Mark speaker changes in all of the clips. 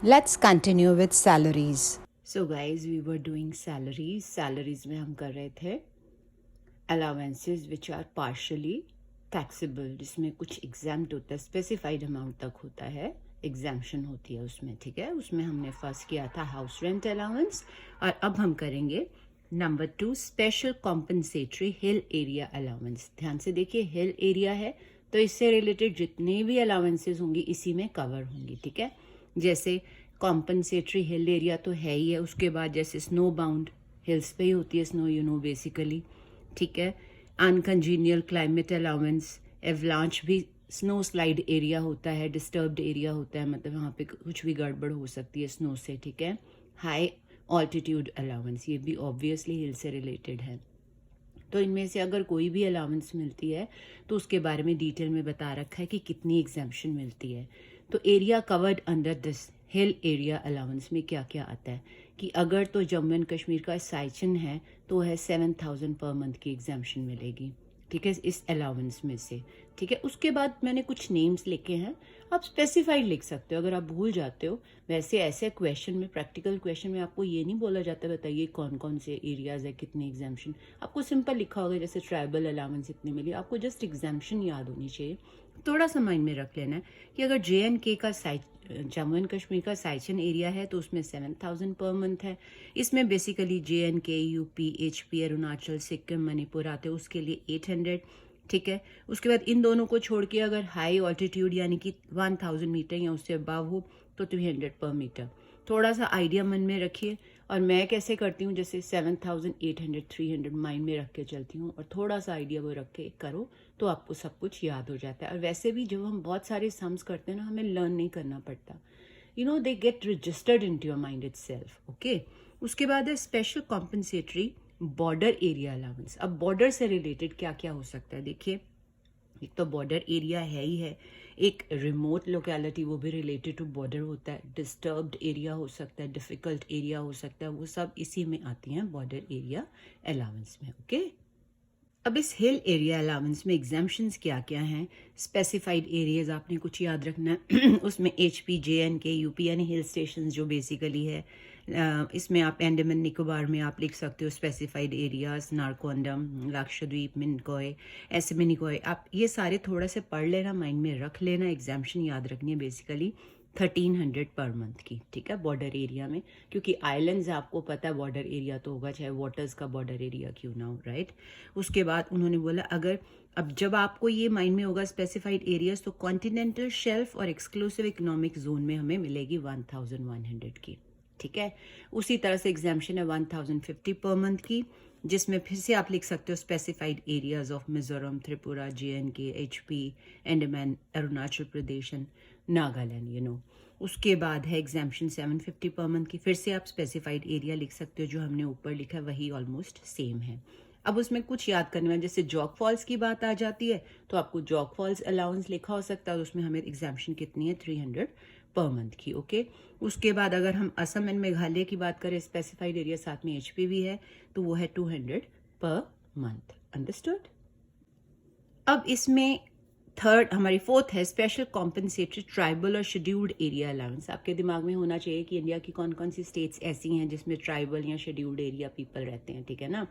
Speaker 1: Let's continue with salaries.
Speaker 2: So guys, we were doing salaries में हम कर रहे थे allowances which are partially taxable, जिसमें कुछ exempt होता है, specified amount तक होता है, exemption होती है उसमें, ठीक है। उसमें हमने फर्स्ट किया था हाउस रेंट अलाउंस, और अब हम करेंगे number 2 special compensatory hill area allowance. ध्यान से देखिए, हिल एरिया है तो इससे रिलेटेड जितने भी अलाउंसेस होंगी इसी में कवर होंगी, ठीक है। जैसे कॉम्पनसेटरी हिल एरिया तो है ही है, उसके बाद जैसे स्नो बाउंड हिल्स पे ही होती है स्नो, यू नो बेसिकली, ठीक है। अनकंजीनियल क्लाइमेट अलाउंस, एवलांच भी स्नो स्लाइड एरिया होता है, डिस्टर्ब्ड एरिया होता है, मतलब वहाँ पे कुछ भी गड़बड़ हो सकती है स्नो से, ठीक है। हाई ऑल्टीट्यूड अलाउंस, ये भी ऑब्वियसली हिल से रिलेटेड है। तो इनमें से अगर कोई भी अलाउंस मिलती है तो उसके बारे में डिटेल में बता रखा है कि कितनी एग्जेम्पशन मिलती है। तो area covered under this hill area allowance में क्या क्या आता है कि अगर तो जम्मू एंड कश्मीर का साइचन है तो है 7,000 पर मंथ की एग्जाम्शन मिलेगी, ठीक है, इस अलाउंस में से, ठीक है। उसके बाद मैंने कुछ नेम्स लिखे हैं, आप स्पेसिफाइड लिख सकते हो अगर आप भूल जाते हो। वैसे ऐसे क्वेश्चन में, प्रैक्टिकल क्वेश्चन में आपको ये नहीं बोला जाता बताइए कौन कौन से एरियाज है, कितने एग्जाम्शन। आपको सिंपल लिखा होगा जैसे ट्राइबल अलाउंस इतनी मिली, आपको जस्ट एग्जाम्शन याद होनी चाहिए। थोड़ा सा माइंड में रख लेना है कि अगर JNK का साइट, जम्मू एंड कश्मीर का साइचन एरिया है तो उसमें 7,000 पर मंथ है। इसमें basically JNK, UP, HP, Arunachal, Sikkim, Manipur आते हैं, उसके लिए 800, ठीक है। उसके बाद इन दोनों को छोड़ के अगर हाई ऑल्टीट्यूड यानी कि 1,000 मीटर या उससे अबव हो तो 300 पर मीटर। थोड़ा सा आइडिया मन में रखिए, और मैं कैसे करती हूँ जैसे 7,800 300 माइंड में रख के चलती हूँ, और थोड़ा सा आइडिया वो रख के करो तो आपको सब कुछ याद हो जाता है। और वैसे भी जब हम बहुत सारे सम्स करते हैं ना, हमें लर्न नहीं करना पड़ता, you know, they get registered in to your mind itself, okay. उसके बाद है special compensatory border area allowance. अब बॉर्डर से रिलेटेड क्या क्या हो सकता है देखिए, एक तो बॉर्डर एरिया है ही है, एक रिमोट लोकेलिटी वो भी रिलेटेड टू बॉर्डर होता है, डिस्टर्ब्ड एरिया हो सकता है, डिफिकल्ट एरिया हो सकता है, वो सब इसी में आती हैं बॉर्डर एरिया अलाउंस में, ओके। अब इस हिल एरिया अलाउंस में एग्जाम्पशंस क्या क्या हैं, स्पेसिफाइड एरियाज आपने कुछ याद रखना है उसमें HP, JNK, UP यानी हिल स्टेशन जो बेसिकली है। इसमें आप अंडमान निकोबार में आप लिख सकते हो स्पेसिफाइड एरियाज, नारकोंडम, लक्षद्वीप, मिनिकॉय, ऐसे मिनिकॉय, आप ये सारे थोड़ा से पढ़ लेना, माइंड में रख लेना, एग्जाम्पशन याद रखनी है बेसिकली 1,300 पर मंथ की, ठीक है, बॉर्डर एरिया में। क्योंकि आइलैंड्स आपको पता है बॉर्डर एरिया तो होगा, चाहे वाटर्स का बॉर्डर एरिया क्यों ना हो, राइट। उसके बाद उन्होंने बोला अगर, अब जब आपको ये माइंड में होगा स्पेसिफाइड एरियाज, तो कॉन्टिनेंटल शेल्फ और एक्सक्लूसिव इकोनॉमिक जोन में हमें मिलेगी 1,100 की, ठीक है। उसी तरह से एग्जाम्पशन है 1,050 पर मंथ की, जिसमें फिर से आप लिख सकते हो specified areas of Mizoram, Tripura, JNK, HP, Andaman, Arunachal Pradesh and Nagaland, you know. उसके बाद है एग्जाम्पशन 750 पर मंथ की, फिर से आप स्पेसिफाइड एरिया लिख सकते हो, जो हमने ऊपर लिखा है वही ऑलमोस्ट सेम है। अब उसमें कुछ याद करने में, जैसे जॉग फॉल्स की बात आ जाती है तो आपको जॉग फॉल्स अलाउंस लिखा हो सकता है, उसमें हमें एग्जाम्पशन कितनी है 300 पर मंथ की, ओके। उसके बाद अगर हम असम एंड मेघालय की बात करें, स्पेसिफाइड एरिया साथ में HP भी है, तो वो है 200 पर मंथ, अंडरस्टूड। अब इसमें थर्ड, हमारी फोर्थ है स्पेशल कॉम्पनसेटरी ट्राइबल और शेड्यूल्ड एरिया अलाउंस। आपके दिमाग में होना चाहिए कि इंडिया की कौन कौन सी स्टेट्स ऐसी हैं जिसमें ट्राइबल या शेड्यूल्ड एरिया पीपल रहते हैं, ठीक है ना।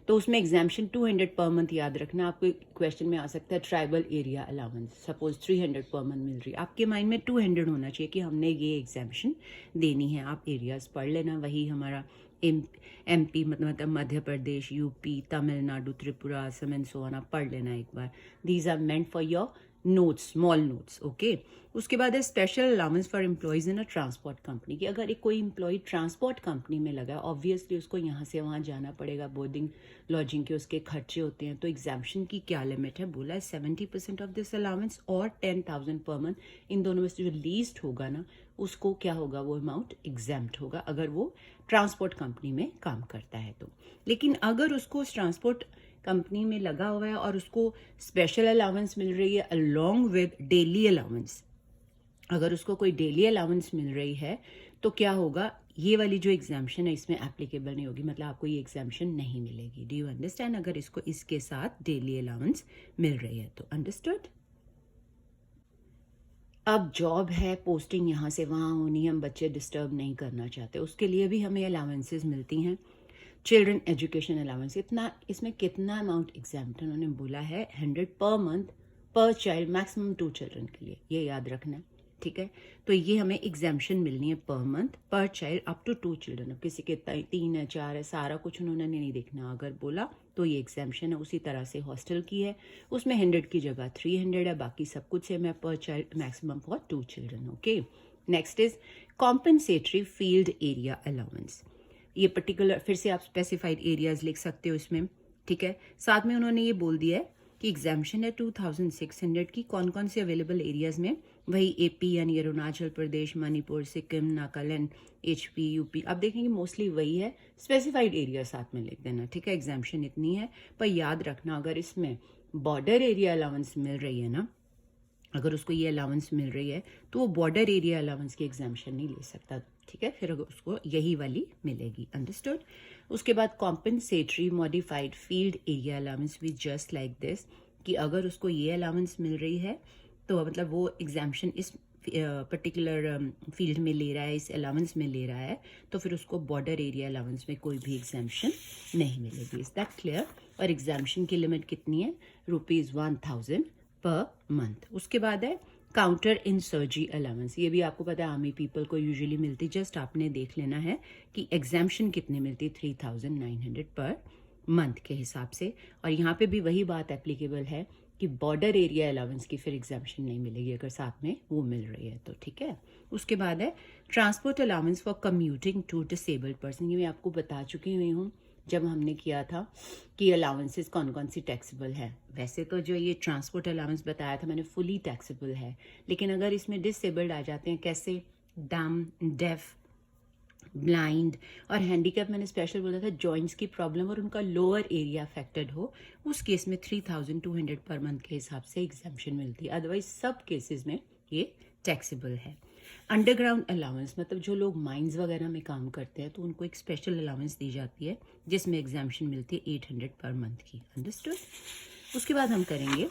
Speaker 2: तो उसमें एग्जाम्पशन 200 पर मंथ याद रखना। आपको क्वेश्चन में आ सकता है tribal area allowance, suppose 300 per month मिल रही है, आपके माइंड में 200 होना चाहिए कि हमने ये एग्जाम्पशन देनी है। आप एरियाज पढ़ लेना, वही हमारा MP मतलब Madhya Pradesh, UP, Tamil Nadu, Tripura, Assam and so on, आप पढ़ लेना एक बार। These are meant for your notes, small notes, okay. उसके बाद है special allowance for employees in a transport company, कि अगर एक कोई एम्प्लॉय ट्रांसपोर्ट कंपनी में लगा, ऑब्वियसली उसको यहाँ से वहाँ जाना पड़ेगा, बोर्डिंग लॉजिंग के उसके खर्चे होते हैं, तो एग्जाम्पशन की क्या लिमिट है, बोला है 70% ऑफ दिस अलाउंस और 10,000 पर मंथ, इन दोनों में से जो लीस्ट होगा ना उसको क्या होगा, वो अमाउंट एग्जाम्प्ट होगा अगर वो ट्रांसपोर्ट कंपनी में काम करता है तो। लेकिन अगर उसको ट्रांसपोर्ट कंपनी में लगा हुआ है और उसको स्पेशल अलाउंस मिल रही है अलोंग विद डेली अलाउंस, अगर उसको कोई डेली अलाउंस मिल रही है तो क्या होगा, ये वाली जो एग्जाम्पशन है इसमें एप्लीकेबल नहीं होगी, मतलब आपको ये एग्जाम्पशन नहीं मिलेगी। डू यू अंडरस्टैंड, अगर इसको इसके साथ डेली अलाउंस मिल रही है तो, अंडरस्टूड। अब जॉब है, पोस्टिंग यहाँ से वहाँ होनी है, हम बच्चे डिस्टर्ब नहीं करना चाहते, उसके लिए भी हमें अलाउंसेस मिलती हैं। चिल्ड्रन एजुकेशन अलाउंस, इतना इसमें कितना अमाउंट एग्जाम्प्ट उन्होंने बोला है 100 पर मंथ पर चाइल्ड, मैक्सिमम 2 चिल्ड्रन के लिए, ये याद रखना है, ठीक है। तो ये हमें एग्जाम्पशन मिलनी है पर मंथ पर चाइल्ड अप टू 2 चिल्ड्रन। अब किसी के 3 है 4 है, सारा कुछ उन्होंने नहीं देखना, अगर बोला तो ये एग्जाम्पशन है। उसी तरह से हॉस्टल की है, उसमें 100 की जगह 300 है, बाकी सब कुछ सेम है, पर child maximum for 2 children. Okay, next is compensatory field area allowance. ये पर्टिकुलर, फिर से आप स्पेसिफाइड एरियाज लिख सकते हो इसमें, ठीक है। साथ में उन्होंने ये बोल दिया है कि एग्जाम्पशन है 2600 की, कौन कौन से अवेलेबल एरियाज में, वही एपी यानी अरुणाचल प्रदेश, मणिपुर, सिक्किम, नागालैंड, एचपी, यूपी। आप देखेंगे मोस्टली वही है, स्पेसिफाइड एरिया साथ में लिख देना, ठीक है। एग्जाम्पशन इतनी है, पर याद रखना अगर इसमें बॉर्डर एरिया अलाउंस मिल रही है ना, अगर उसको ये अलाउंस मिल रही है तो वो बॉर्डर एरिया अलाउंस की एग्जाम्पशन नहीं ले सकता, ठीक है। फिर अगर उसको यही वाली मिलेगी, अंडरस्टूड। उसके बाद compensatory modified field area allowance भी जस्ट लाइक दिस, कि अगर उसको ये अलाउंस मिल रही है तो मतलब वो एग्जाम्पशन इस पर्टिकुलर फील्ड में ले रहा है, इस अलाउंस में ले रहा है, तो फिर उसको बॉर्डर एरिया अलाउंस में कोई भी एग्जाम्पशन नहीं मिलेगी। Is that clear? और एग्जाम्पशन की लिमिट कितनी है? ₹1000 पर मंथ। उसके बाद है काउंटर इंसर्जी अलाउंस, ये भी आपको पता है आर्मी पीपल को यूजुअली मिलती, जस्ट आपने देख लेना है कि एग्जाम्पशन कितने मिलती, 3900 पर मंथ के हिसाब से। और यहाँ पे भी वही बात एप्लीकेबल है कि बॉर्डर एरिया अलाउंस की फिर एग्जाम्पशन नहीं मिलेगी अगर साथ में वो मिल रही है तो, ठीक है। उसके बाद है transport allowance for commuting to disabled person, ये मैं आपको बता चुकी हुई हूँ जब हमने किया था कि अलाउंसेस कौन कौन सी टैक्सेबल है। वैसे तो जो ये ट्रांसपोर्ट अलाउंस बताया था मैंने फुली टैक्सेबल है, लेकिन अगर इसमें डिसेबल्ड आ जाते हैं, कैसे, डम, डेफ, ब्लाइंड और हैंडीकैप, मैंने स्पेशल बोला था जॉइंट्स की प्रॉब्लम और उनका लोअर एरिया अफेक्टेड हो, उस केस में 3200 पर मंथ के हिसाब से एग्जाम्पशन मिलती है। अदरवाइज सब केसेस में ये टैक्सेबल है। अंडरग्राउंड अलाउंस, मतलब जो लोग माइंस वगैरह में काम करते हैं तो उनको एक स्पेशल अलाउंस दी जाती है जिसमें एग्जाम्पशन मिलती है 800 पर मंथ की, अंडरस्टूड। उसके बाद हम करेंगे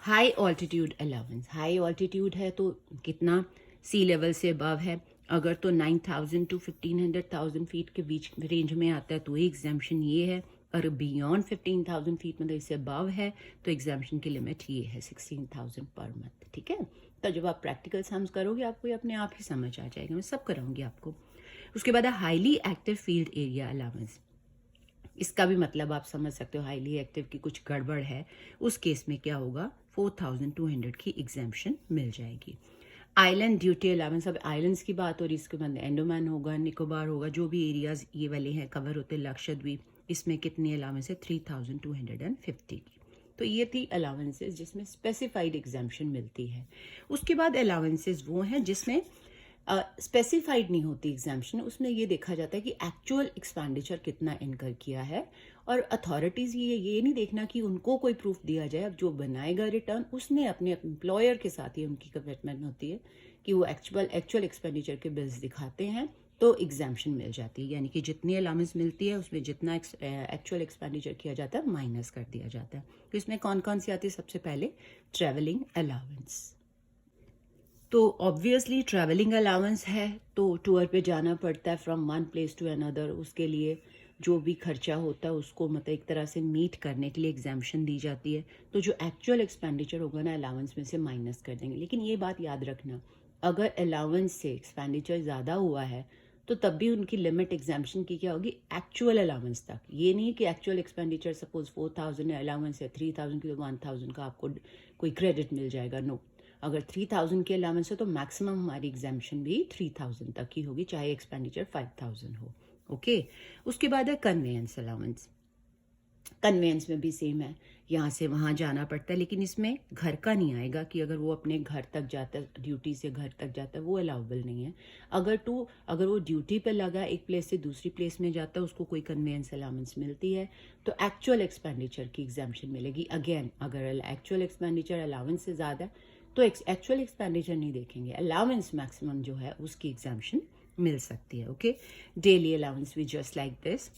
Speaker 2: high altitude allowance. High altitude है तो कितना, सी लेवल से अबव है, अगर तो 9000 to 1500,000 फीट के बीच रेंज में आता है तो एग्जाम्पशन ये है, और बियॉन्ड 15,000 फीट मतलब इससे अबव है तो एग्जाम्पशन की लिमिट ये है 16,000 पर मंथ, ठीक है। तो जब आप प्रैक्टिकल सम्स करोगे आपको ये अपने आप ही समझ आ जाएगा, मैं सब कराऊंगी आपको। उसके बाद है highly active field area allowance, इसका भी मतलब आप समझ सकते हो, हाईली एक्टिव की कुछ गड़बड़ है, उस केस में क्या होगा, 4200 की एग्जाम्पशन मिल जाएगी। आइलैंड ड्यूटी अलाउंस, अब आइलैंड्स की बात हो रही, इसके बाद अंडमान होगा, निकोबार होगा, जो भी एरियाज ये वाले हैं कवर होते हैं, लक्षद्वीप, इसमें कितनी अलाउंस है, 3250 की। तो ये थी अलाउंसेस जिसमें स्पेसिफाइड एग्जाम्पशन मिलती है। उसके बाद अलाउंसेस वो हैं जिसमें स्पेसिफाइड नहीं होती एग्जाम्पशन, उसमें ये देखा जाता है कि एक्चुअल एक्सपेंडिचर कितना इनकर किया है, और अथॉरिटीज़ ये नहीं देखना कि उनको कोई प्रूफ दिया जाए, अब जो बनाएगा रिटर्न उसने अपने एम्प्लॉयर के साथ ही उनकी कमिटमेंट होती है कि वो एक्चुअल एक्सपेंडिचर के बिल्स दिखाते हैं तो एग्जाम्पशन मिल जाती है, यानी कि जितनी अलाउंस मिलती है उसमें जितना एक्चुअल एक्सपेंडिचर किया जाता है माइनस कर दिया जाता है। तो इसमें कौन कौन सी आती है, सबसे पहले ट्रैवलिंग अलाउंस। तो ऑब्वियसली ट्रैवलिंग अलाउंस है तो टूर पे जाना पड़ता है from one place to another, उसके लिए जो भी खर्चा होता है उसको मतलब एक तरह से मीट करने के लिए एग्जाम्पशन दी जाती है, तो जो एक्चुअल एक्सपेंडिचर होगा ना अलाउंस में से माइनस कर देंगे। लेकिन ये बात याद रखना, अगर अलाउंस से एक्सपेंडिचर ज़्यादा हुआ है तो तब भी उनकी लिमिट एग्जाम्पशन की क्या होगी, एक्चुअल अलाउंस तक। ये नहीं कि एक्चुअल एक्सपेंडिचर सपोज 4000 है, अलाउंस है 3000 की, तो 1000 का आपको कोई क्रेडिट मिल जाएगा, नो। अगर 3000 की अलाउंस है तो मैक्सिमम हमारी एग्जाम्पशन भी 3000 तक ही होगी, चाहे एक्सपेंडिचर 5000 हो, ओके। उसके बाद है कन्वेंस अलाउंस। कन्वेंस में भी सेम है, यहाँ से वहाँ जाना पड़ता है, लेकिन इसमें घर का नहीं आएगा कि अगर वो अपने घर तक जाता है, ड्यूटी से घर तक जाता है, वो अलाउबल नहीं है। अगर वो ड्यूटी पे लगा एक प्लेस से दूसरी प्लेस में जाता है, उसको कोई कन्वेंस अलाउंस मिलती है तो एक्चुअल एक्सपेंडिचर की एग्जाम्पशन मिलेगी। अगेन अगर एक्चुअल एक्सपेंडिचर अलाउंस से ज़्यादा तो एक्चुअल एक्सपेंडिचर नहीं देखेंगे, अलाउंस मैक्सिमम जो है उसकी एग्जाम्पशन मिल सकती है, ओके। डेली अलाउंस भी जस्ट लाइक दिस,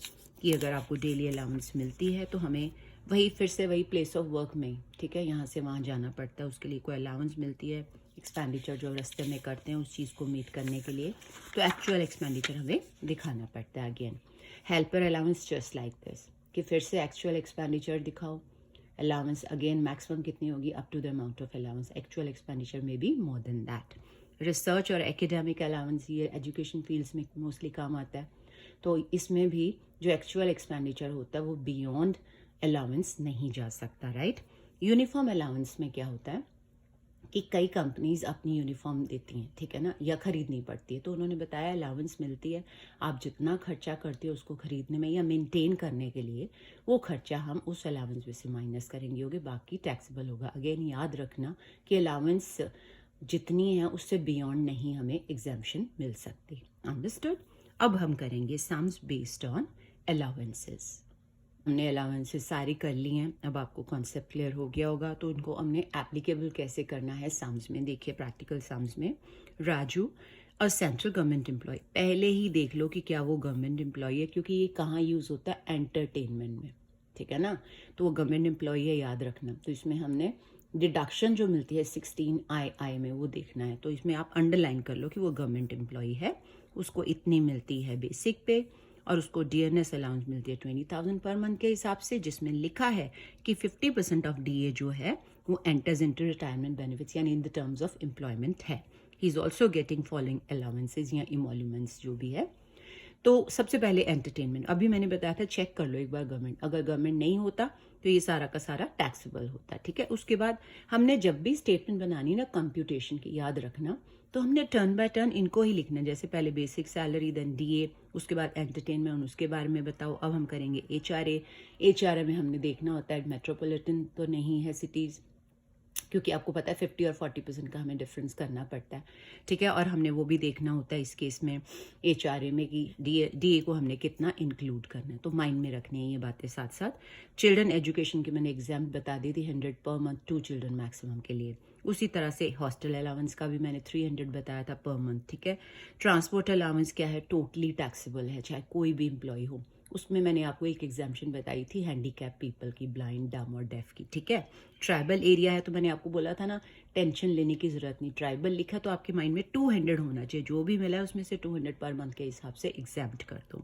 Speaker 2: कि अगर आपको डेली अलाउंस मिलती है तो हमें फिर से वही प्लेस ऑफ वर्क में, ठीक है, यहाँ से वहाँ जाना पड़ता है, उसके लिए कोई अलाउंस मिलती है, एक्सपेंडिचर जो रास्ते में करते हैं उस चीज़ को मीट करने के लिए, तो एक्चुअल एक्सपेंडिचर हमें दिखाना पड़ता है। Again helper allowance just like this, कि फिर से एक्चुअल एक्सपेंडिचर दिखाओ, अलाउंस अगेन मैक्सिमम कितनी होगी, up to the amount of allowance, actual expenditure में be more than that. Research और एकेडमिक अलाउंस ये एजुकेशन फील्ड्स में मोस्टली काम आता है, तो इसमें भी जो एक्चुअल एक्सपेंडिचर होता है वो बियॉन्ड अलाउंस नहीं जा सकता, राइट। यूनिफॉर्म अलाउंस में क्या होता है कि कई कंपनीज अपनी यूनिफॉर्म देती हैं, ठीक है ना, या खरीदनी पड़ती है, तो उन्होंने बताया अलाउंस मिलती है, आप जितना खर्चा करते हो उसको खरीदने में या मेंटेन करने के लिए, वो खर्चा हम उस अलाउंस में से माइनस करेंगे, होगे, बाकी टैक्सेबल होगा। अगेन याद रखना कि अलाउंस जितनी है उससे बियॉन्ड नहीं हमें एग्जेम्पशन मिल सकती। अंडरस्टूड। अब हम करेंगे सम्स बेस्ड ऑन अलाउंसेस। हमने अलाउंसेस सारी कर ली हैं, अब आपको कॉन्सेप्ट क्लियर हो गया होगा, तो उनको हमने एप्लीकेबल कैसे करना है सम्स में। देखिए प्रैक्टिकल सम्स में, राजू और सेंट्रल गवर्नमेंट एम्प्लॉय, पहले ही देख लो कि क्या वो गवर्नमेंट एम्प्लॉय है, क्योंकि ये कहाँ यूज़ होता है, एंटरटेनमेंट में, ठीक है ना, तो वो गवर्नमेंट एम्प्लॉय है, याद रखना। तो इसमें हमने डिडक्शन जो मिलती है 16II में वो देखना है, तो इसमें आप अंडरलाइन कर लो कि वो गवर्नमेंट एम्प्लॉय है, उसको इतनी मिलती है बेसिक पे और उसको डीएनएस अलाउंस मिलती है 20,000 पर मंथ के हिसाब से, जिसमें लिखा है कि 50% ऑफ डीए जो है वो एंटर्स इनटू रिटायरमेंट बेनिफिट्स यानी in the terms of employment है। He is also getting following allowances या इमोल्यूमेंट्स जो भी है। तो सबसे पहले एंटरटेनमेंट, अभी मैंने बताया था चेक कर लो एक बार गवर्नमेंट, अगर गवर्नमेंट नहीं होता तो ये सारा का सारा टैक्सेबल होता है, ठीक है। उसके बाद हमने जब भी स्टेटमेंट बनानी ना कंप्यूटेशन की, याद रखना, तो हमने टर्न बाय टर्न इनको ही लिखना है, जैसे पहले बेसिक सैलरी, देन डीए, उसके बाद एंटरटेनमेंट, उसके बारे में बताओ। अब हम करेंगे एचआरए में हमने देखना होता है मेट्रोपॉलिटन तो नहीं है सिटीज़, क्योंकि आपको पता है 50 और 40% का हमें डिफरेंस करना पड़ता है, ठीक है। और हमने वो भी देखना होता है इस केस में एचआरए में कि डीए को हमने कितना इंक्लूड करना है, तो माइंड में रखनी है ये बातें साथ साथ। चिल्ड्रन एजुकेशन की मैंने एग्जाम बता दी थी, 100 पर मंथ 2 चिल्ड्रन मैक्सिमम के लिए। उसी तरह से हॉस्टल अलाउंस का भी मैंने 300 बताया था पर मंथ, ठीक है। ट्रांसपोर्ट अलाउंस क्या है, टोटली टैक्सेबल है, चाहे कोई भी एम्प्लॉय हो। उसमें मैंने आपको एक एग्जाम्पशन बताई थी हैंडीकैप पीपल की, ब्लाइंड, डम और डेफ की, ठीक है। ट्राइबल एरिया है तो मैंने आपको बोला था ना टेंशन लेने की जरूरत नहीं, ट्राइबल लिखा तो आपके माइंड में 200 होना चाहिए, जो भी मिला है उसमें से 200 पर मंथ के हिसाब से एग्जाम्प्ट कर दो।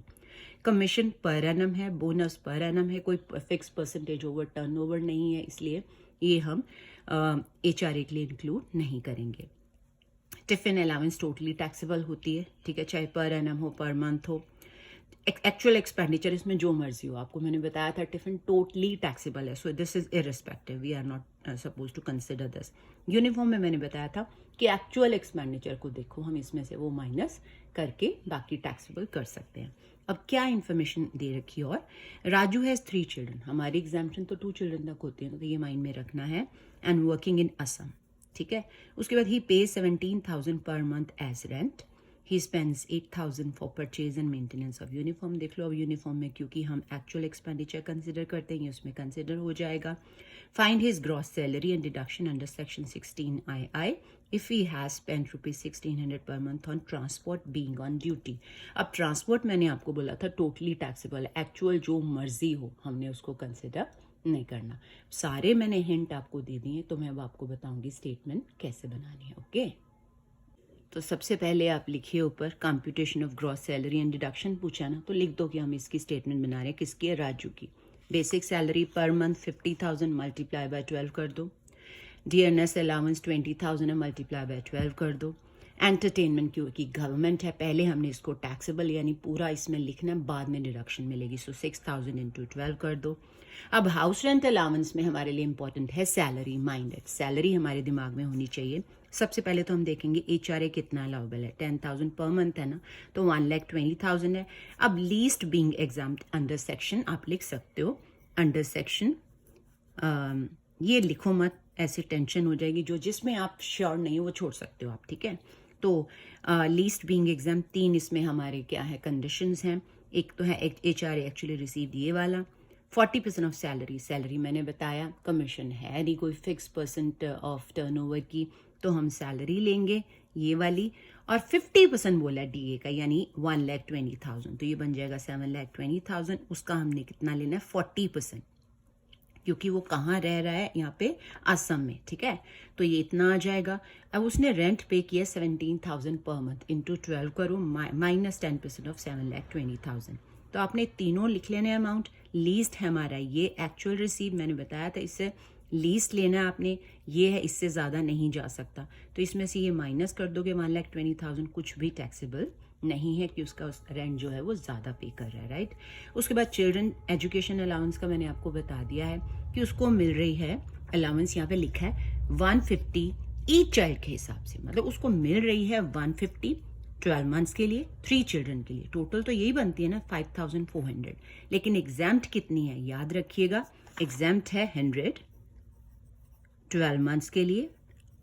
Speaker 2: कमीशन पर एनम है, बोनस पर एनम है, कोई फिक्स परसेंटेज ओवर टर्नओवर नहीं है, इसलिए ये हम एचआरए के लिए इंक्लूड नहीं करेंगे। टिफिन अलाउंस टोटली टैक्सेबल होती है, ठीक है, चाहे पर एनम हो, पर मंथ हो। एक्चुअल एक्सपेंडिचर इसमें जो मर्जी हो, आपको मैंने बताया था टिफिन टोटली टैक्सेबल है, so this is irrespective, we are not suppose to consider this. Uniform में मैंने बताया था कि एक्चुअल एक्सपेंडिचर को देखो, हम इसमें से वो माइनस करके बाकी टैक्सेबल कर सकते हैं। अब क्या इन्फॉर्मेशन दे रखी है, और राजू हैज 3 चिल्ड्रन, हमारी एग्जाम्पशन तो 2 चिल्ड्रन तक होती है, तो ये माइंड में रखना है, एंड वर्किंग इन असम, ठीक है। उसके बाद ही pay 17,000 per month as rent, he spends 8,000 for purchase and maintenance of uniform. देख लो अब यूनिफॉर्म में क्योंकि हम एक्चुअल एक्सपेंडिचर कंसिडर करते हैं, उसमें कंसिडर हो जाएगा। Find his gross salary and deduction under section 16II if he has spend ₹1600 per month on transport being on duty. अब ट्रांसपोर्ट मैंने आपको बोला था टोटली टैक्सेबल, एक्चुअल जो मर्जी हो हमने उसको कंसिडर नहीं करना। सारे मैंने हिंट आपको दे दिए, तो मैं अब आपको बताऊंगी स्टेटमेंट कैसे बनानी है, ओके। तो सबसे पहले आप लिखिए ऊपर computation of gross salary and deduction पूछा ना, तो लिख दो कि हम इसकी स्टेटमेंट बना रहे हैं, किसकी है, राजू की। Basic salary per month 50,000 multiply by 12 कर दो, डीएनएस अलाउंस 20,000 है, मल्टीप्लाई बाय 12 कर दो। एंटरटेनमेंट क्योंकि गवर्नमेंट है, पहले हमने इसको टैक्सेबल यानी पूरा इसमें लिखना है, बाद में डिडक्शन मिलेगी, सो 6,000 इंटू 12 कर दो। अब हाउस रेंट अलाउंस में हमारे लिए इंपॉर्टेंट है सैलरी, माइंडेड सैलरी हमारे दिमाग में होनी चाहिए। सबसे पहले तो हम देखेंगे एचआरए कितना अलाउबल है, 10,000 पर मंथ है ना, तो 1,20,000 है। अब least being exempt under section आप लिख सकते हो, अंडर सेक्शन ये लिखो मत, ऐसे टेंशन हो जाएगी, जो जिसमें आप श्योर नहीं हो वो छोड़ सकते हो आप, ठीक है। तो लीस्ट बीइंग एग्जाम 3 इसमें हमारे क्या है कंडीशंस हैं, एक तो है एचआरए एक्चुअली रिसीव्ड ये वाला, 40% ऑफ सैलरी, सैलरी मैंने बताया, कमीशन है नहीं कोई फिक्स परसेंट ऑफ टर्नओवर की, तो हम सैलरी लेंगे ये वाली, और 50% बोला डीए का यानी 1,20,000, तो ये बन जाएगा 7,20,000, उसका हमने कितना लेना है 40%, क्योंकि वो कहाँ रह रहा है, यहाँ पे असम में, ठीक है। तो ये इतना आ जाएगा। अब उसने रेंट पे किया 17,000 पर मंथ, इंटू 12 करो, माइनस 10% ऑफ 7,20,000। तो आपने तीनों लिख लेने अमाउंट। लीस्ट है हमारा ये एक्चुअल रिसीव, मैंने बताया था इससे लीस्ट लेना है आपने, ये है, इससे ज़्यादा नहीं जा सकता। तो इसमें से ये माइनस कर दोगे 1,20,000, कुछ भी टैक्सेबल नहीं है कि उसका रेंट जो है वो ज़्यादा पे कर रहा है, राइट। उसके बाद चिल्ड्रन एजुकेशन अलाउंस का मैंने आपको बता दिया है कि उसको मिल रही है अलाउंस, यहाँ पे लिखा है 150 ईच चाइल्ड के हिसाब से, मतलब उसको मिल रही है 150 12 मंथ्स के लिए, 3 चिल्ड्रन के लिए। टोटल तो यही बनती है ना 5,400, लेकिन एग्जाम्प्ट कितनी है याद रखिएगा, एग्जाम्प्ट है 100 12 मंथ्स के लिए,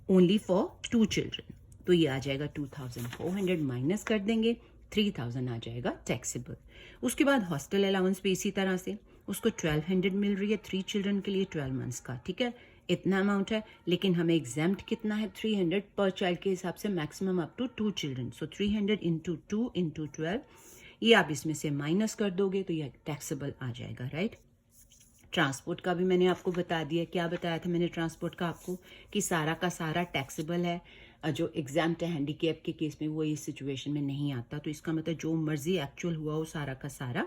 Speaker 2: ओनली फॉर 2 चिल्ड्रन। तो ये आ जाएगा 2,400, माइनस कर देंगे 3,000 आ जाएगा टैक्सेबल। उसके बाद हॉस्टल अलाउंस भी इसी तरह से, उसको 1,200 मिल रही है 3 चिल्ड्रन के लिए 12 मंथ्स का, ठीक है, इतना अमाउंट है। लेकिन हमें एग्जाम्प्ट कितना है 300 पर चाइल्ड के हिसाब से, maximum up to 2 children. So 300 into 2 into 12, ये आप इसमें से माइनस कर दोगे तो ये टैक्सेबल आ जाएगा, राइट। ट्रांसपोर्ट का भी मैंने आपको बता दिया, क्या बताया था मैंने ट्रांसपोर्ट का आपको, कि सारा का सारा टैक्सेबल है। जो एग्जाम्प्ट है हैंडीकैप के केस में वो इस सिचुएशन में नहीं आता, तो इसका मतलब जो मर्जी एक्चुअल हुआ वो सारा का सारा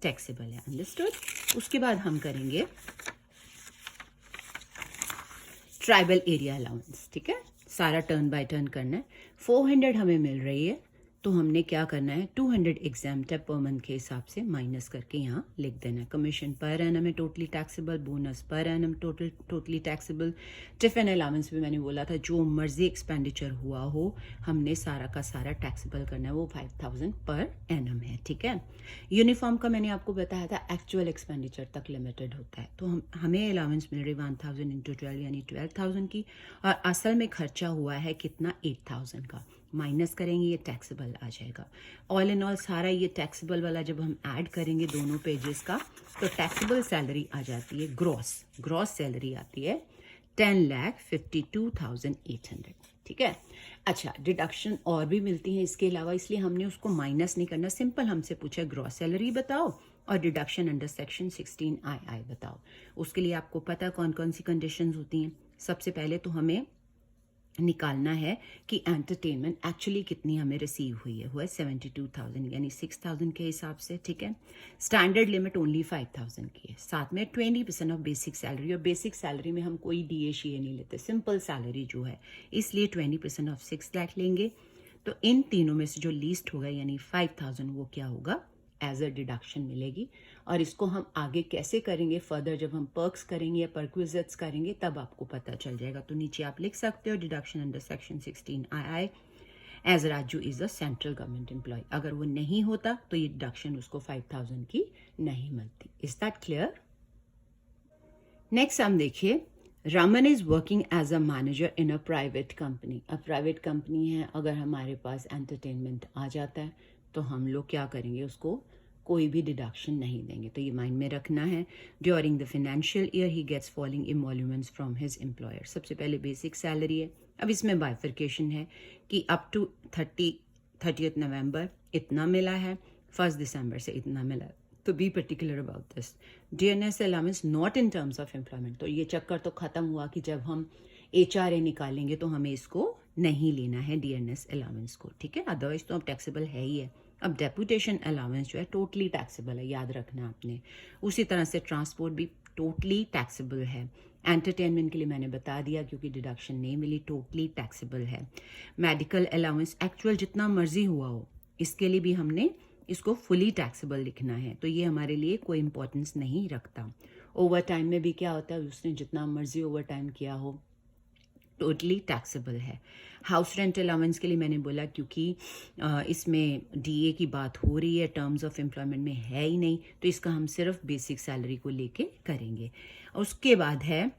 Speaker 2: टैक्सेबल है, अंडरस्टूड। उसके बाद हम करेंगे ट्राइबल एरिया अलाउंस, ठीक है, सारा टर्न बाय टर्न करना है। 400 हमें मिल रही है, तो हमने क्या करना है 200 एग्जाम्प्ट है पर मंथ के हिसाब से, माइनस करके यहाँ लिख देना है। कमीशन पर एनम है totally taxable, bonus per annum totally taxable. Tiffin allowance भी मैंने बोला था जो मर्जी एक्सपेंडिचर हुआ हो हमने सारा का सारा टैक्सेबल करना है, वो 5,000 पर एनम है, ठीक है। यूनिफॉर्म का मैंने आपको बताया था एक्चुअल एक्सपेंडिचर तक लिमिटेड होता है, तो हमें अलाउंस मिल रही 1,000 इंटू 12 यानी 12,000 की, और असल में खर्चा हुआ है कितना 8,000 का, माइनस करेंगे ये टैक्सेबल आ जाएगा। ऑल इन ऑल सारा ये टैक्सेबल वाला जब हम ऐड करेंगे दोनों पेजेस का, तो टैक्सेबल सैलरी आ जाती है, ग्रॉस सैलरी आती है 10,52,800, ठीक है। अच्छा, डिडक्शन और भी मिलती हैं इसके अलावा, इसलिए हमने उसको माइनस नहीं करना, सिंपल हमसे पूछा ग्रॉस सैलरी बताओ और डिडक्शन अंडर सेक्शन 16 II बताओ। उसके लिए आपको पता कौन कौन सी कंडीशंस होती हैं। सबसे पहले तो हमें निकालना है कि एंटरटेनमेंट एक्चुअली कितनी हमें रिसीव हुई है, हुआ है 72,000 यानी 6,000 के हिसाब से, ठीक है। स्टैंडर्ड लिमिट ओनली 5,000 की है, साथ में 20% ऑफ बेसिक सैलरी, और बेसिक सैलरी में हम कोई DA नहीं लेते, सिंपल सैलरी जो है, इसलिए 20% ऑफ 6 लाख लेंगे। तो इन तीनों में से जो लीस्ट होगा यानी 5,000 वो क्या होगा, एज अ डिडक्शन मिलेगी। और इसको हम आगे कैसे करेंगे फर्दर, जब हम पर्क्स करेंगे या परक्विजिट्स करेंगे तब आपको पता चल जाएगा। तो नीचे आप लिख सकते हो deduction under section 16 II as Raju is a central government employee. अगर वो नहीं होता तो ये डिडक्शन उसको 5,000 की नहीं मिलती। Is that clear? नेक्स्ट हम देखिए, Raman is working as a manager in a private company. अब प्राइवेट कंपनी है, अगर हमारे पास एंटरटेनमेंट आ जाता है तो हम लोग क्या करेंगे, उसको कोई भी डिडक्शन नहीं देंगे। तो ये माइंड में रखना है। During the financial year he gets following emoluments from his employer. सबसे पहले बेसिक सैलरी है, अब इसमें बाइफर्केशन है कि अप टू 30th नवंबर इतना मिला है, 1 दिसंबर से इतना मिला है, तो be particular about this. DNS allowance not in terms of employment, तो ये चक्कर तो खत्म हुआ कि जब हम HRA निकालेंगे तो हमें इसको नहीं लेना है DNS अलाउंस को, ठीक है, अदरवाइज तो अब टैक्सेबल है ही है। अब डेपुटेशन अलाउंस जो है टोटली टैक्सेबल है, याद रखना आपने। उसी तरह से ट्रांसपोर्ट भी टोटली टैक्सेबल है। एंटरटेनमेंट के लिए मैंने बता दिया क्योंकि डिडक्शन नहीं मिली, टोटली टैक्सेबल है। मेडिकल अलाउंस एक्चुअल जितना मर्जी हुआ हो, इसके लिए भी हमने इसको फुली टैक्सेबल लिखना है, तो ये हमारे लिए कोई इंपॉर्टेंस नहीं रखता। ओवर टाइम में भी क्या होता है, उसने जितना मर्जी ओवर टाइम किया हो टोटली टैक्सेबल है। हाउस रेंट अलाउंस के लिए मैंने बोला क्योंकि इसमें DA की बात हो रही है, टर्म्स ऑफ एम्प्लॉयमेंट में है ही नहीं, तो इसका हम सिर्फ बेसिक सैलरी को लेके करेंगे। उसके बाद है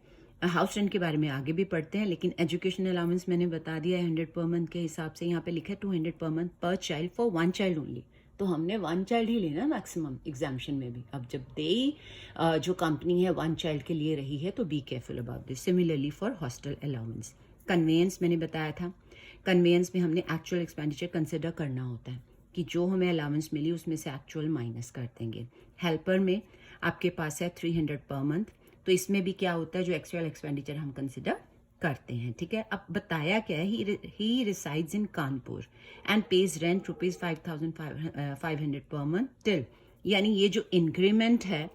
Speaker 2: हाउस रेंट के बारे में आगे भी पढ़ते हैं, लेकिन एजुकेशन अलाउंस मैंने बता दिया है 100 पर मंथ के हिसाब से। यहाँ पे लिखा है 200 पर मंथ पर चाइल्ड फॉर 1 चाइल्ड ओनली, तो हमने 1 चाइल्ड ही लेना मैक्सिमम एग्जाम्शन में भी। अब जब जो कंपनी है 1 चाइल्ड के लिए रही है तो be careful about this. Similarly for hostel allowance. Conveyance मैंने बताया था, कन्वेंस में हमने एक्चुअल एक्सपेंडिचर कंसिडर करना होता है कि जो हमें अलाउंस मिली उसमें से एक्चुअल माइनस कर देंगे। हेल्पर में आपके पास है 300 पर मंथ, तो इसमें भी क्या होता है, जो एक्चुअल एक्सपेंडिचर हम कंसिडर करते हैं, ठीक है। अब बताया क्या है, he resides in Kanpur and pays rent ₹5,500 पर मंथ टिल, यानी ये जो इंक्रीमेंट है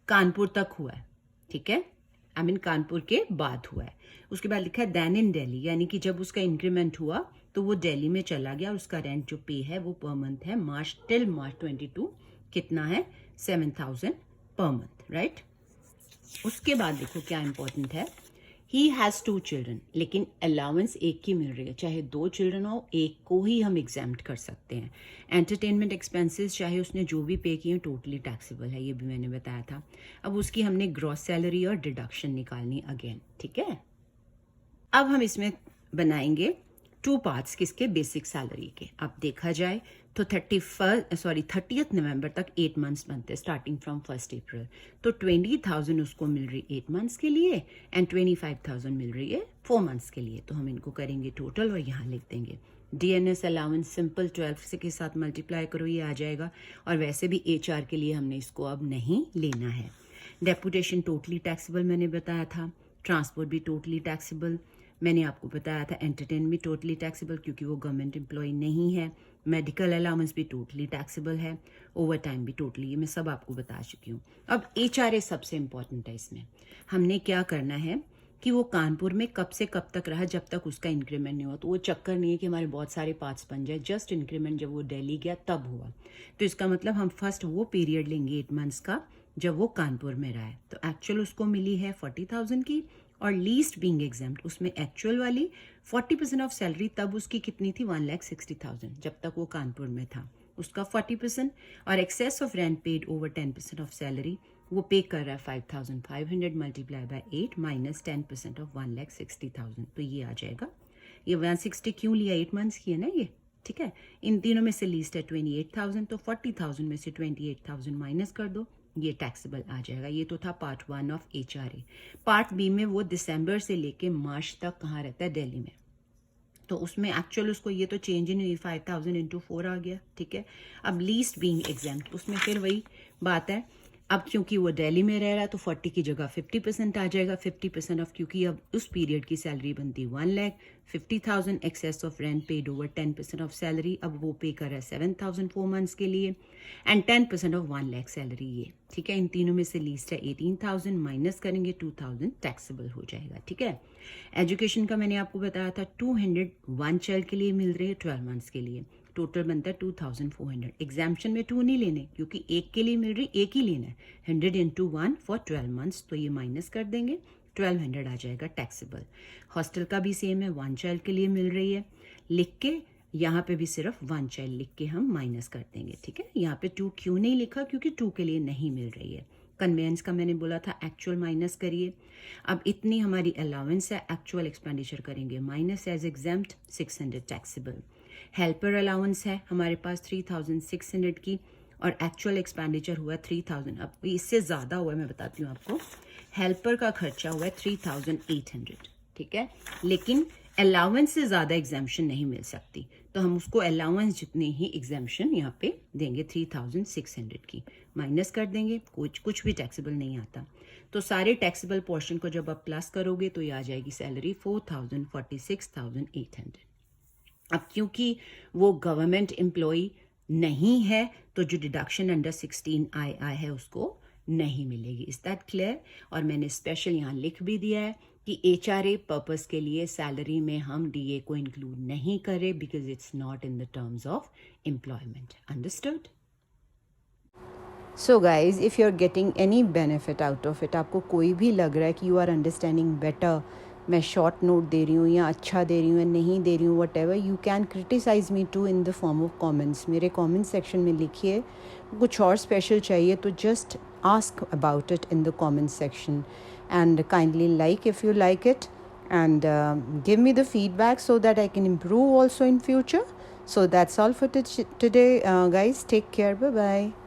Speaker 2: कानपुर तक हुआ है, ठीक है, आई मीन कानपुर के बाद हुआ है। उसके बाद लिखा है देन इन दिल्ली, यानी कि जब उसका इंक्रीमेंट हुआ तो वो दिल्ली में चला गया, उसका रेंट जो पे है वो पर मंथ है मार्च 22 कितना है 7,000 पर मंथ, राइट। उसके बाद देखो क्या इंपॉर्टेंट है, ही हैज़ 2 चिल्ड्रन, लेकिन अलाउंस एक की मिल रही है, चाहे 2 चिल्ड्रन हो एक को ही हम एग्जाम्प्ट कर सकते हैं। एंटरटेनमेंट एक्सपेंसेस चाहे उसने जो भी पे किए टोटली टैक्सेबल है, ये भी मैंने बताया था। अब उसकी हमने ग्रॉस सैलरी और डिडक्शन निकालनी अगेन, ठीक है। अब हम इसमें बनाएंगे 2 पार्ट्स, किसके, बेसिक सैलरी के। अब देखा जाए तो 30th नवंबर तक 8 मंथ्स बनते हैं स्टार्टिंग फ्रॉम 1 अप्रैल, तो 20,000 उसको मिल रही 8 मंथ्स के लिए एंड 25,000 मिल रही है 4 मंथ्स के लिए। तो हम इनको करेंगे टोटल और यहाँ लिख देंगे DNS अलाउंस सिंपल 12 से के साथ मल्टीप्लाई करो, ये आ जाएगा। और वैसे भी HR के लिए हमने इसको अब नहीं लेना है। डेपुटेशन टोटली टैक्सेबल मैंने बताया था, ट्रांसपोर्ट भी टोटली टैक्सेबल मैंने आपको बताया था, एंटरटेनमेंट भी टोटली टैक्सेबल क्योंकि वो गवर्नमेंट एम्प्लॉय नहीं है, मेडिकल अलाउंस भी टोटली टैक्सेबल है, ओवर टाइम भी टोटली, ये मैं सब आपको बता चुकी हूँ। अब HRA सबसे इम्पॉर्टेंट है इसमें। हमने क्या करना है कि वो कानपुर में कब से कब तक रहा, जब तक उसका इंक्रीमेंट नहीं हुआ। तो वो चक्कर नहीं है कि हमारे बहुत सारे पार्ट्स बन जाए, जस्ट इंक्रीमेंट जब वो दिल्ली गया तब हुआ। तो इसका मतलब हम फर्स्ट वो पीरियड लेंगे 8 मंथ्स का जब वो कानपुर में रहा है। तो एक्चुअल उसको मिली है 40,000 की, और लीस्ट बीइंग एग्जाम्प्ट उसमें एक्चुअल वाली 40% ऑफ सैलरी तब उसकी कितनी थी 1,60,000 जब तक वो कानपुर में था, उसका 40%, और excess of rent paid over 10% of salary वो पे कर रहा है 5,500 मल्टीप्लाई बाय 8 माइनस 10% ऑफ 1,60,000, तो ये आ जाएगा। ये 160 क्यों लिया, 8 मंथ्स की है ना ये, ठीक है। इन तीनों में से लीस्ट है 28,000, तो 40,000 में से 28,000 माइनस कर दो, ये टैक्सेबल आ जाएगा। ये तो था part 1 of HRA। Part B में वो दिसंबर से लेके मार्च तक कहाँ रहता है, दिल्ली में, तो उसमें एक्चुअल उसको ये तो चेंज ही नहीं हुई, 5,000 इंटू 4 आ गया, ठीक है। अब लीस्ट बीइंग एग्जाम्प्ट उसमें फिर वही बात है, अब क्योंकि वो दिल्ली में रह रहा है तो 40 की जगह 50% आ जाएगा, 50% ऑफ, क्योंकि अब उस पीरियड की सैलरी बनती 1,50,000 excess of rent paid over 10% of salary, अब वो पे कर रहा है 7,000 4 मंथ्स के लिए एंड 10% ऑफ 1 लाख सैलरी, ये ठीक है। इन तीनों में से लीस्ट है 18,000, माइनस करेंगे 2,000, टैक्सेबल हो जाएगा, ठीक है। एजुकेशन का मैंने आपको बताया था 201 चाइल्ड के लिए मिल रही है 12 मंथ्स के लिए, टोटल बनता है 2,400। एग्जाम्पशन में 2 नहीं लेने क्योंकि एक के लिए मिल रही, एक ही लेना है, 100 इंटू 1 फॉर 12 मंथ्स, तो ये माइनस कर देंगे 1,200 आ जाएगा टैक्सेबल। हॉस्टल का भी सेम है, 1 चाइल्ड के लिए मिल रही है, लिख के यहाँ पे भी सिर्फ 1 चाइल्ड लिख के हम माइनस कर देंगे, ठीक है। यहाँ पे 2 क्यों नहीं लिखा, क्योंकि 2 के लिए नहीं मिल रही है। कन्वेंस का मैंने बोला था एक्चुअल माइनस करिए, अब इतनी हमारी अलाउंस है, एक्चुअल एक्सपेंडिचर करेंगे minus as exempt 600 taxable. Helper allowance है हमारे पास 3,600 की, और एक्चुअल एक्सपेंडिचर हुआ 3,000, अब इससे ज़्यादा हुआ है, मैं बताती हूँ आपको। हेल्पर का खर्चा हुआ है 3,800, ठीक है, लेकिन अलाउंस से ज़्यादा एग्जाम्पशन नहीं मिल सकती, तो हम उसको अलाउंस जितनी ही एग्जाम्पशन यहाँ पे देंगे 3,600 की, माइनस कर देंगे, कुछ भी टैक्सेबल नहीं आता। तो सारे टैक्सेबल पोर्शन को जब आप प्लस करोगे तो ये आ जाएगी सैलरी 4,46,800। अब क्योंकि वो गवर्नमेंट एम्प्लॉय नहीं है तो जो डिडक्शन अंडर 16 है उसको नहीं मिलेगी। Is that clear? और मैंने स्पेशल यहाँ लिख भी दिया है कि HRA पर्पस के लिए सैलरी में हम DA को इंक्लूड नहीं करें because it's not in the terms of employment. Understood?
Speaker 1: So guys, if you're getting any benefit out of it, आपको कोई भी लग रहा है कि you are understanding better, मैं शॉर्ट नोट दे रही हूँ या अच्छा दे रही हूँ या नहीं दे रही हूँ, whatever, you can criticise me too in the form of comments. मेरे कॉमेंट सेक्शन में लिखिए, कुछ और स्पेशल चाहिए तो just ask about it in the comment section and kindly like if you like it and give me the feedback so that I can improve also in future. So that's all for today, guys. Take care. Bye bye.